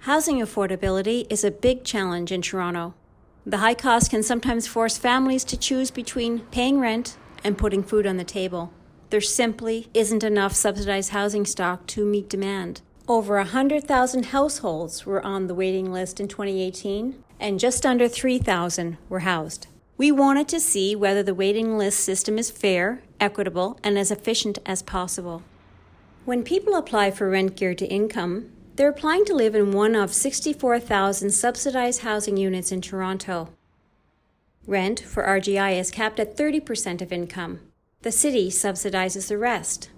Housing affordability is a big challenge in Toronto. The high cost can sometimes force families to choose between paying rent and putting food on the table. There simply isn't enough subsidized housing stock to meet demand. Over 100,000 households were on the waiting list in 2018, and just under 3,000 were housed. We wanted to see whether the waiting list system is fair, equitable, and as efficient as possible. When people apply for rent geared to income, they're applying to live in one of 64,000 subsidized housing units in Toronto. Rent for RGI is capped at 30% of income. The city subsidizes the rest.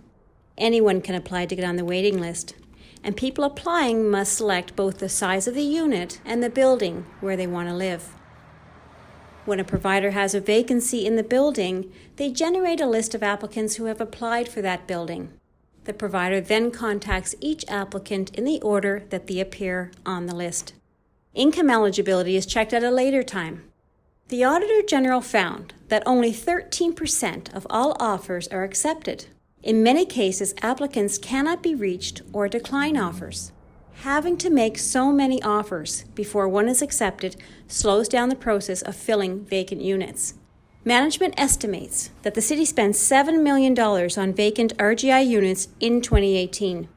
Anyone can apply to get on the waiting list, and people applying must select both the size of the unit and the building where they want to live. When a provider has a vacancy in the building, they generate a list of applicants who have applied for that building. The provider then contacts each applicant in the order that they appear on the list. Income eligibility is checked at a later time. The Auditor General found that only 13% of all offers are accepted. In many cases, applicants cannot be reached or decline offers. Having to make so many offers before one is accepted slows down the process of filling vacant units. Management estimates that the city spent $7 million on vacant RGI units in 2018.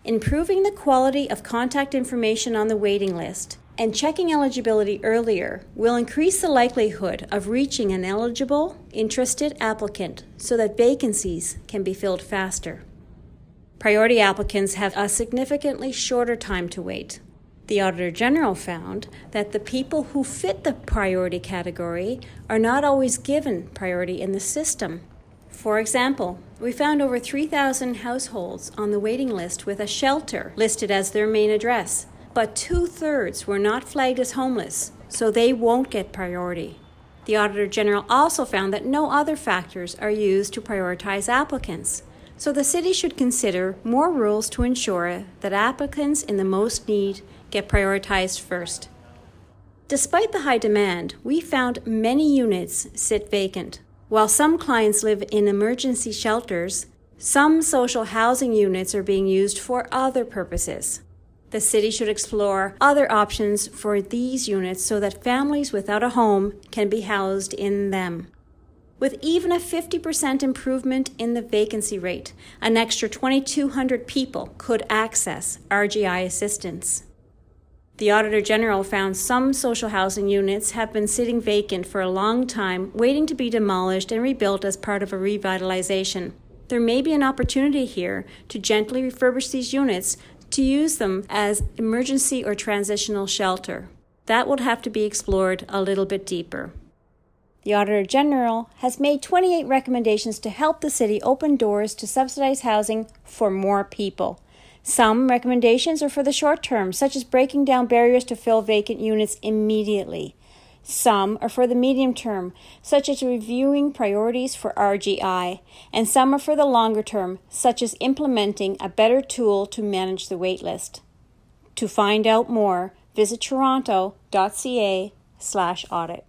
Improving the quality of contact information on the waiting list and checking eligibility earlier will increase the likelihood of reaching an eligible, interested applicant so that vacancies can be filled faster. Priority applicants have a significantly shorter time to wait. The Auditor General found that the people who fit the priority category are not always given priority in the system. For example, we found over 3,000 households on the waiting list with a shelter listed as their main address, but 2/3 were not flagged as homeless, so they won't get priority. The Auditor General also found that no other factors are used to prioritize applicants, so the city should consider more rules to ensure that applicants in the most need get prioritized first. Despite the high demand, we found many units sit vacant. While some clients live in emergency shelters, some social housing units are being used for other purposes. The city should explore other options for these units so that families without a home can be housed in them. With even a 50% improvement in the vacancy rate, an extra 2,200 people could access RGI assistance. The Auditor General found some social housing units have been sitting vacant for a long time, waiting to be demolished and rebuilt as part of a revitalization. There may be an opportunity here to gently refurbish these units to use them as emergency or transitional shelter. That would have to be explored a little bit deeper. The Auditor General has made 28 recommendations to help the city open doors to subsidized housing for more people. Some recommendations are for the short term, such as breaking down barriers to fill vacant units immediately. Some are for the medium term, such as reviewing priorities for RGI, and some are for the longer term, such as implementing a better tool to manage the waitlist. To find out more, visit toronto.ca/audit.